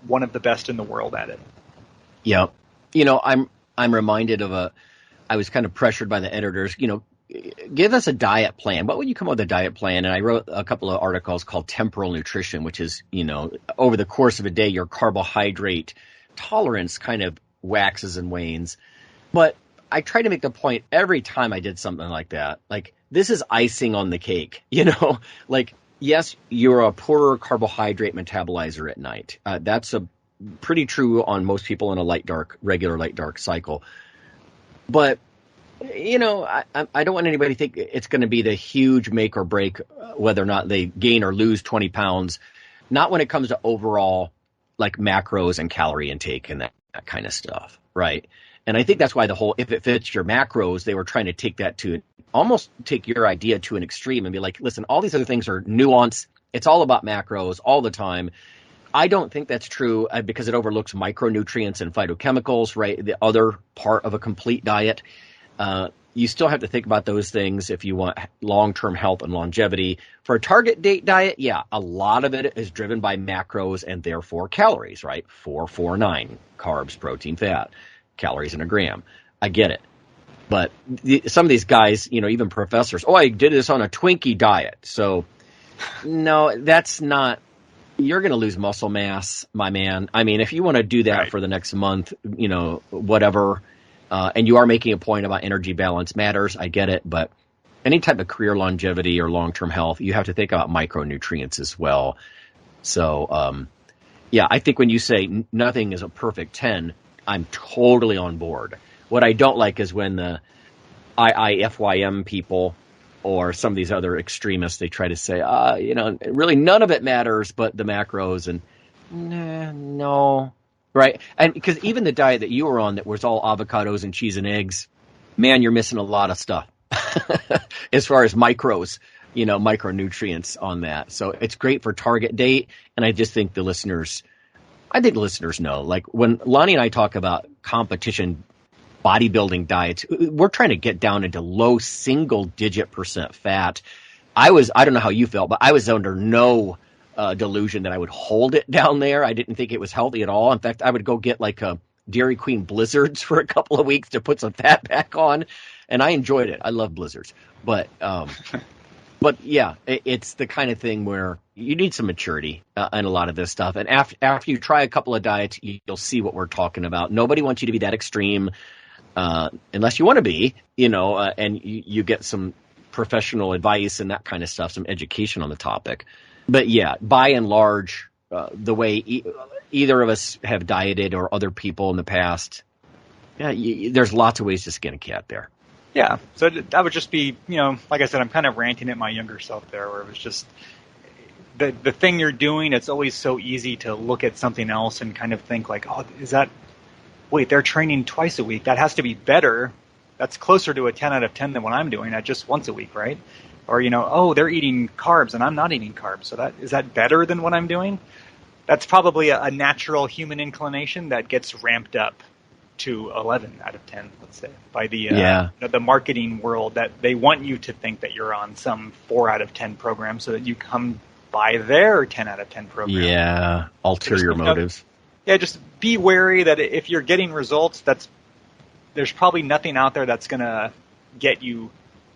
one of the best in the world at it. Yeah. I'm reminded of I was kind of pressured by the editors, give us a diet plan. What would you come up with a diet plan? And I wrote a couple of articles called Temporal Nutrition, which is, over the course of a day, your carbohydrate tolerance kind of waxes and wanes. But I try to make the point every time I did something like that, like, this is icing on the cake, like, yes, you're a poorer carbohydrate metabolizer at night. That's pretty true on most people in a regular light dark cycle. But I don't want anybody to think it's going to be the huge make or break whether or not they gain or lose 20 pounds. Not when it comes to overall like macros and calorie intake and that kind of stuff, right? And I think that's why if it fits your macros, they were trying to take that to almost take your idea to an extreme and be like, listen, all these other things are nuanced. It's all about macros all the time. I don't think that's true because it overlooks micronutrients and phytochemicals, right? The other part of a complete diet. You still have to think about those things if you want long-term health and longevity. For a target date diet, yeah, a lot of it is driven by macros and therefore calories, right? 449, carbs, protein, fat, calories in a gram. I get it. But some of these guys, even professors, I did this on a Twinkie diet. So, no, that's not – you're going to lose muscle mass, my man. I mean, if you want to do that for the next month, whatever – and you are making a point about energy balance matters. I get it. But any type of career longevity or long-term health, you have to think about micronutrients as well. So, I think when you say nothing is a perfect 10, I'm totally on board. What I don't like is when the IIFYM people or some of these other extremists, they try to say, really none of it matters but the macros. And no. Right. And because even the diet that you were on that was all avocados and cheese and eggs, man, you're missing a lot of stuff as far as micronutrients on that. So it's great for target date. And I just think the listeners know, like when Lonnie and I talk about competition bodybuilding diets, we're trying to get down into low single digit % fat. I don't know how you felt, but I was under no delusion that I would hold it down there. I didn't think it was healthy at all. In fact, I would go get like a Dairy Queen Blizzards for a couple of weeks to put some fat back on, and I enjoyed it. I love Blizzards, but yeah, it's the kind of thing where you need some maturity in a lot of this stuff. And after you try a couple of diets, you'll see what we're talking about. Nobody wants you to be that extreme unless you want to be, and you get some professional advice and that kind of stuff, some education on the topic. But yeah, by and large, the way either of us have dieted or other people in the past, there's lots of ways to skin a cat there. Yeah, so that would just be, like I said, I'm kind of ranting at my younger self there, where it was just the thing you're doing. It's always so easy to look at something else and kind of think like, wait, they're training twice a week. That has to be better. That's closer to a 10 out of 10 than what I'm doing at just once a week, right? Or, they're eating carbs and I'm not eating carbs. So is that better than what I'm doing? That's probably a natural human inclination that gets ramped up to 11 out of 10, let's say, by the marketing world, that they want you to think that you're on some 4 out of 10 program so that you come by their 10 out of 10 program. Yeah, ulterior motives. Just be wary that if you're getting results, there's probably nothing out there that's going to get you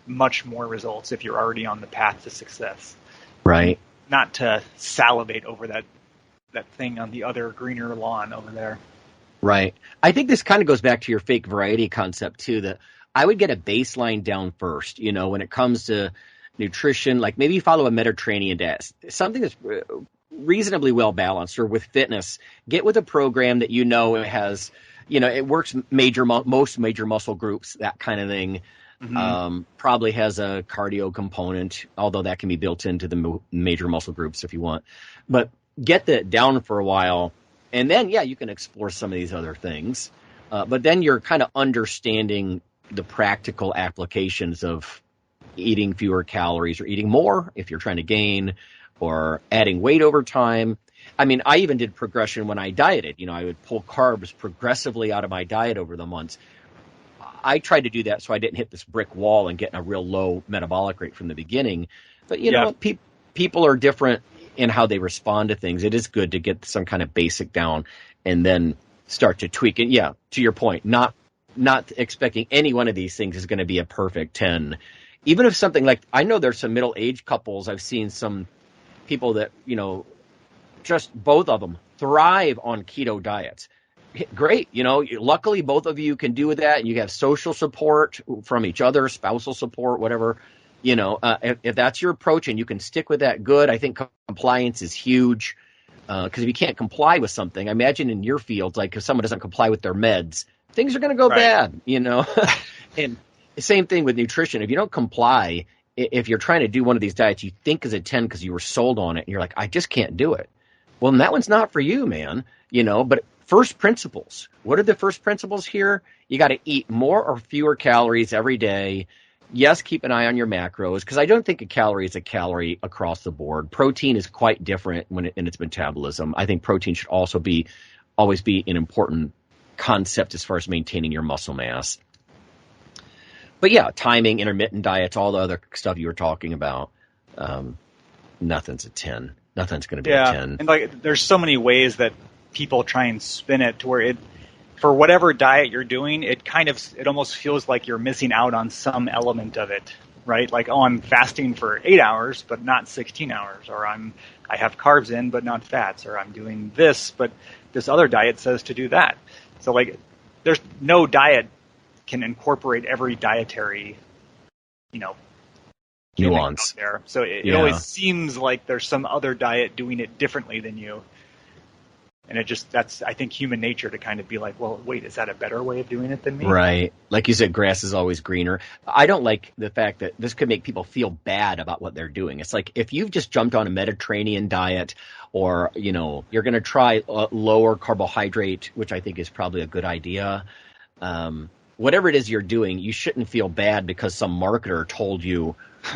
much more results if you're already on the path to success. Right. Not to salivate over that thing on the other greener lawn over there. Right. I think this kind of goes back to your fake variety concept too, that I would get a baseline down first, when it comes to nutrition, like maybe you follow a Mediterranean diet, something that's reasonably well balanced, or with fitness, get with a program that has, it works most major muscle groups, that kind of thing. Mm-hmm. Probably has a cardio component, although that can be built into the major muscle groups if you want. But get that down for a while, and then, you can explore some of these other things. But then you're kind of understanding the practical applications of eating fewer calories or eating more if you're trying to gain, or adding weight over time. I mean, I even did progression when I dieted. I would pull carbs progressively out of my diet over the months. I tried to do that so I didn't hit this brick wall and get a real low metabolic rate from the beginning. But, people are different in how they respond to things. It is good to get some kind of basic down and then start to tweak. And, to your point, not expecting any one of these things is going to be a perfect 10. Even if something like, I know there's some middle-aged couples, I've seen some people that, just both of them thrive on keto diets. Great. Luckily both of you can do that, and you have social support from each other, spousal support, whatever, if that's your approach and you can stick with that, good. I think compliance is huge. Cause if you can't comply with something, I imagine in your field, like if someone doesn't comply with their meds, things are going to go bad, and Same thing with nutrition. If you don't comply, if you're trying to do one of these diets you think is a 10 because you were sold on it, and you're like, I just can't do it. Well, then that one's not for you, man. But first principles. What are the first principles here? You got to eat more or fewer calories every day. Yes, keep an eye on your macros, because I don't think a calorie is a calorie across the board. Protein is quite different in its metabolism. I think protein should also always be an important concept as far as maintaining your muscle mass. But yeah, timing, intermittent diets, all the other stuff you were talking about, nothing's a 10. Nothing's going to be a 10. And there's so many ways that people try and spin it to where for whatever diet you're doing, it almost feels like you're missing out on some element of it, right? Like, oh, I'm fasting for 8 hours, but not 16 hours, or I have carbs in, but not fats, or I'm doing this, but this other diet says to do that. So there's no diet can incorporate every dietary, nuance there. So it always seems like there's some other diet doing it differently than you. And that's, I think, human nature to kind of be like, well, wait, is that a better way of doing it than me? Right. Like you said, grass is always greener. I don't like the fact that this could make people feel bad about what they're doing. It's like if you've just jumped on a Mediterranean diet, or, you're going to try lower carbohydrate, which I think is probably a good idea. Whatever it is you're doing, you shouldn't feel bad because some marketer told you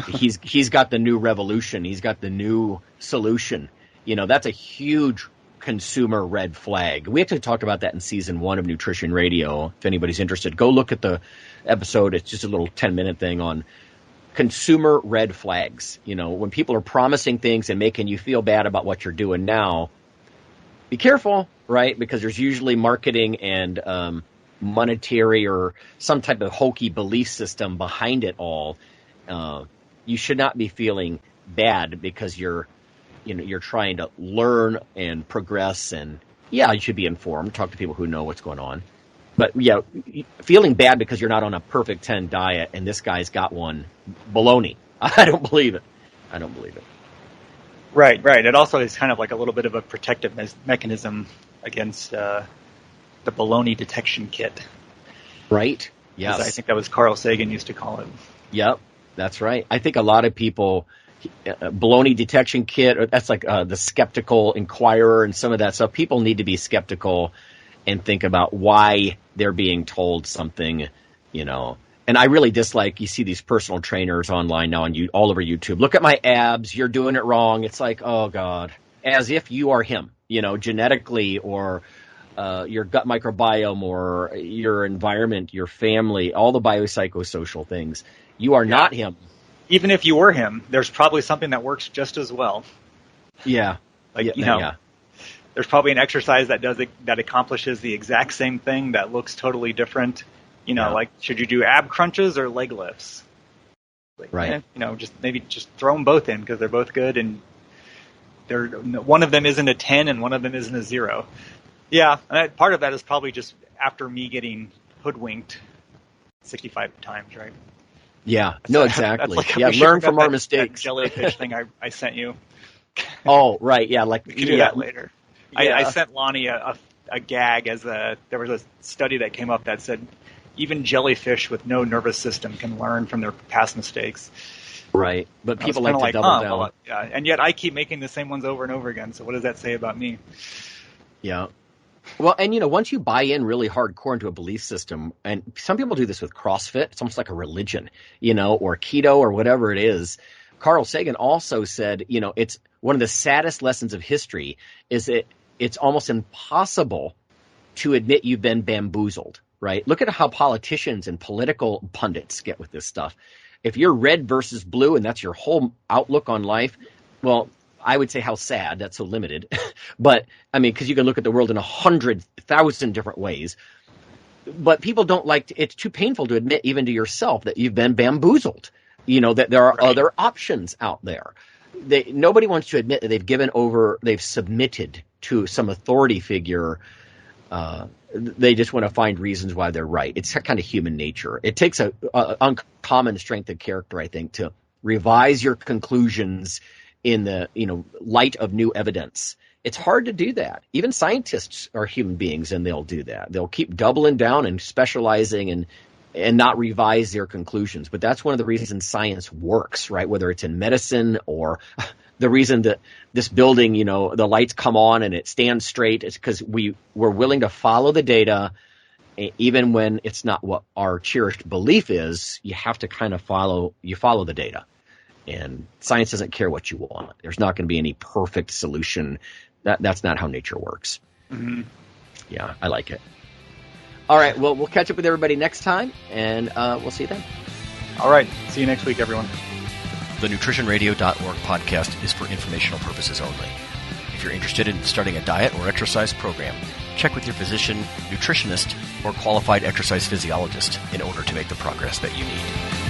he's got the new revolution. He's got the new solution. That's a huge consumer red flag. We actually talked about that in season 1 of Nutrition Radio. If anybody's interested, go look at the episode. It's just a little 10-minute thing on consumer red flags. When people are promising things and making you feel bad about what you're doing now, be careful, right? Because there's usually marketing and monetary or some type of hokey belief system behind it all. You should not be feeling bad because you're trying to learn and progress, and you should be informed. Talk to people who know what's going on. But feeling bad because you're not on a perfect 10 diet and this guy's got one, baloney. I don't believe it. Right. It also is kind of like a little bit of a protective mechanism against the baloney detection kit. Right. Yes. I think that was Carl Sagan used to call it. Yep. That's right. I think a lot of people, baloney detection kit, that's like the skeptical inquirer and some of that stuff. People need to be skeptical and think about why they're being told something, And I really dislike, you see these personal trainers online now all over YouTube. Look at my abs. You're doing it wrong. It's like, oh, God, as if you are him, genetically, or your gut microbiome, or your environment, your family, all the biopsychosocial things. You are not him. Even if you were him, there's probably something that works just as well. Yeah. There's probably an exercise that accomplishes the exact same thing that looks totally different. Like, should you do ab crunches or leg lifts? Right. Just throw them both in because they're both good, and one of them isn't a 10 and one of them isn't a 0. Yeah, and part of that is probably just after me getting hoodwinked 65 times, right? Yeah, no, exactly. Learn from our mistakes. That jellyfish thing I sent you. Oh, right, yeah. We can do that later. Yeah. I sent Lonnie a gag there was a study that came up that said even jellyfish with no nervous system can learn from their past mistakes. Right, but people like to double down. Well, and yet I keep making the same ones over and over again, so what does that say about me? Yeah. Well, and once you buy in really hardcore into a belief system, and some people do this with CrossFit, it's almost like a religion, or keto or whatever it is. Carl Sagan also said, it's one of the saddest lessons of history is that it's almost impossible to admit you've been bamboozled, right? Look at how politicians and political pundits get with this stuff. If you're red versus blue and that's your whole outlook on life, well, I would say how sad, that's so limited. But, because you can look at the world in 100,000 different ways. But people don't it's too painful to admit even to yourself that you've been bamboozled, that there are other options out there. Nobody wants to admit that they've submitted to some authority figure. They just want to find reasons why they're right. It's kind of human nature. It takes a uncommon strength of character, I think, to revise your conclusions in the light of new evidence. It's hard to do that. Even scientists are human beings, and they'll do that. They'll keep doubling down and specializing and and not revise their conclusions. But that's one of the reasons science works, right? Whether it's in medicine or the reason that this building, the lights come on and it stands straight is because we're willing to follow the data, even when it's not what our cherished belief is. You have to kind of follow the data. And science doesn't care what you want. There's not going to be any perfect solution. That's not how nature works. Mm-hmm. Yeah, I like it. All right, well, we'll catch up with everybody next time, and we'll see you then. All right. See you next week, everyone. The NutritionRadio.org podcast is for informational purposes only. If you're interested in starting a diet or exercise program, check with your physician, nutritionist, or qualified exercise physiologist in order to make the progress that you need.